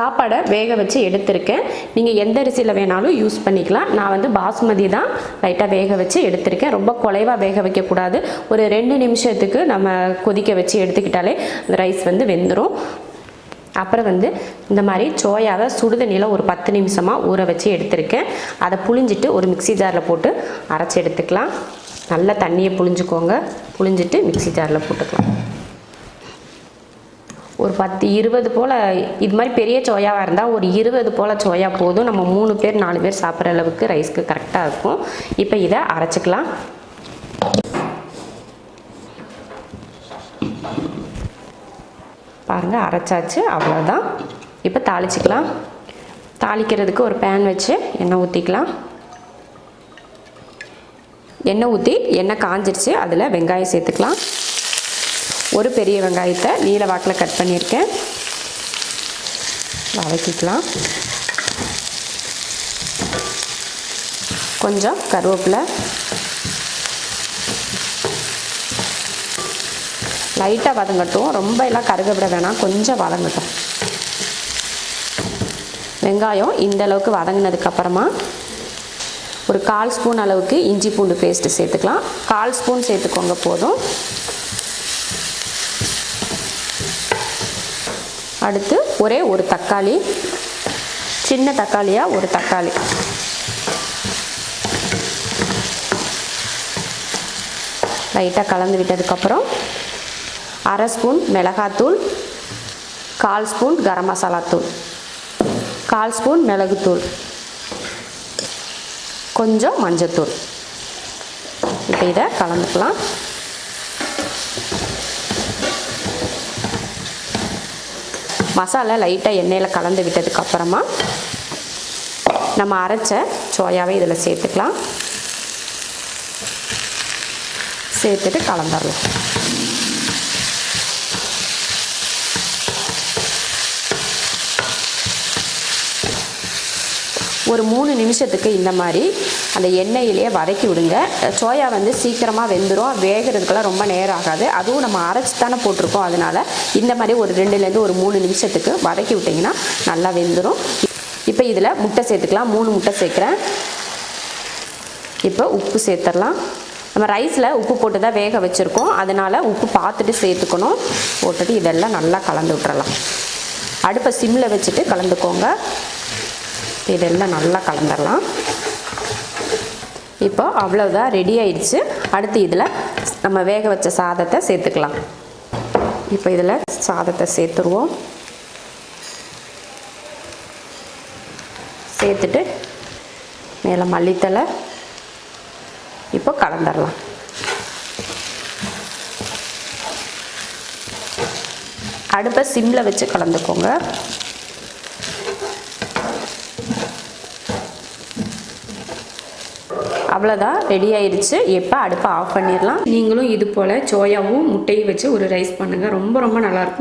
சாப்பாடை வேக வச்சு எடுத்திருக்கேன். நீங்கள் எந்த அரிசியில் வேணாலும் யூஸ் பண்ணிக்கலாம். நான் வந்து பாஸ்மதி தான் லைட்டாக வேக வச்சு எடுத்திருக்கேன். ரொம்ப குலைவாக வேக வைக்கக்கூடாது. ஒரு 2 நிமிஷத்துக்கு நம்ம கொதிக்க வச்சு எடுத்துக்கிட்டாலே அந்த ரைஸ் வந்து வெந்துடும். அப்புறம் வந்து இந்த மாதிரி சோயாவை சுடுதண்ணியில் ஒரு 10 நிமிஷமாக ஊற வச்சு எடுத்திருக்கேன். அதை புழிஞ்சிட்டு ஒரு மிக்ஸி ஜாரில் போட்டு அரைச்சி எடுத்துக்கலாம். நல்லா தண்ணியை புழிஞ்சுக்கோங்க. புழிஞ்சிட்டு மிக்ஸி ஜாரில் போட்டுக்கலாம். ஒரு 10-20 போல் இது மாதிரி பெரிய சோயாவாக இருந்தால் ஒரு 20 போல் சோயா போதும். நம்ம 3 பேர் 4 பேர் சாப்பிட்ற அளவுக்கு ரைஸ்க்கு கரெக்டாக இருக்கும். இப்போ இதை அரைச்சிக்கலாம். பாருங்கள், அரைச்சாச்சு. அவ்வளோதான். இப்போ தாளிச்சிக்கலாம். தாளிக்கிறதுக்கு ஒரு பேன் வச்சு எண்ணெய் ஊற்றிக்கலாம். எண்ணெய் ஊற்றி எண்ணெய் காஞ்சிருச்சு. அதில் வெங்காயம் சேர்த்துக்கலாம். ஒரு பெரிய வெங்காயத்தை நீல வாக்கில் கட் பண்ணியிருக்கேன். வதக்கிக்கலாம். கொஞ்சம் கருவேப்பிலை, லைட்டாக வதங்கட்டும். ரொம்ப எல்லாம் கருக விட வேணாம், கொஞ்சம் வதங்கட்டும். வெங்காயம் இந்த அளவுக்கு வதங்கினதுக்கப்புறமா ஒரு 1/4 ஸ்பூன் அளவுக்கு இஞ்சி பூண்டு பேஸ்ட்டு சேர்த்துக்கலாம். 1/4 ஸ்பூன் சேர்த்துக்கோங்க போதும். அடுத்து ஒரே ஒரு தக்காளி, சின்ன தக்காளியாக ஒரு தக்காளி. லைட்டாக கலந்து விட்டதுக்கப்புறம் 1/2 ஸ்பூன் மிளகாத்தூள், 1/4 ஸ்பூன் கரம் மசாலா தூள், 1/4 ஸ்பூன் மிளகுத்தூள், கொஞ்சம் மஞ்சத்தூள். இப்போ இதை கலந்துக்கலாம். மசாலா லைட்டாக எண்ணெயில் கலந்து விட்டதுக்கப்புறமா நம்ம அரைச்ச சோயாவை இதில் சேர்த்துக்கலாம். சேர்த்துட்டு கலந்துடலாம். ஒரு 3 நிமிஷத்துக்கு இந்த மாதிரி அந்த எண்ணெயிலேயே வதக்கி விடுங்க. சோயா வந்து சீக்கிரமாக வெந்துடும். வேகிறதுக்கெல்லாம் ரொம்ப நேரம் ஆகாது. அதுவும் நம்ம அரைச்சி தானே போட்டிருக்கோம். அதனால் இந்த மாதிரி ஒரு 2லேருந்து ஒரு 3 நிமிஷத்துக்கு வதக்கி விட்டிங்கன்னா நல்லா வெந்துடும். இப்போ இதில் முட்டை சேர்த்துக்கலாம். 3 முட்டை சேர்க்குறேன். இப்போ உப்பு சேர்த்துடலாம். நம்ம ரைஸில் உப்பு போட்டு தான் வேக வச்சுருக்கோம். அதனால் உப்பு பார்த்துட்டு சேர்த்துக்கணும். போட்டுட்டு இதெல்லாம் நல்லா கலந்து விட்டுறலாம். அடுப்பை சிம்மில் வச்சுட்டு கலந்துக்கோங்க. இதெல்லாம் நல்லா கலந்துடலாம். இப்போ அவ்வளோதான், ரெடி ஆயிடுச்சு. அடுத்து இதில் நம்ம வேக வச்ச சாதத்தை சேர்த்துக்கலாம். இப்போ இதில் சாதத்தை சேர்த்துருவோம். சேர்த்துட்டு மேலே மல்லித்தலை. இப்போ கலந்துடலாம். அடுப்பை சிம்மில் வச்சு கலந்துக்கோங்க. அவ்வளோதான், ரெடி ஆயிடுச்சு. எப்போ அடுப்பை ஆஃப் பண்ணிடலாம். நீங்களும் இது போல் சோயாவும் முட்டையும் வச்சு ஒரு ரைஸ் பண்ணுங்கள். ரொம்ப ரொம்ப நல்லாயிருக்கும்.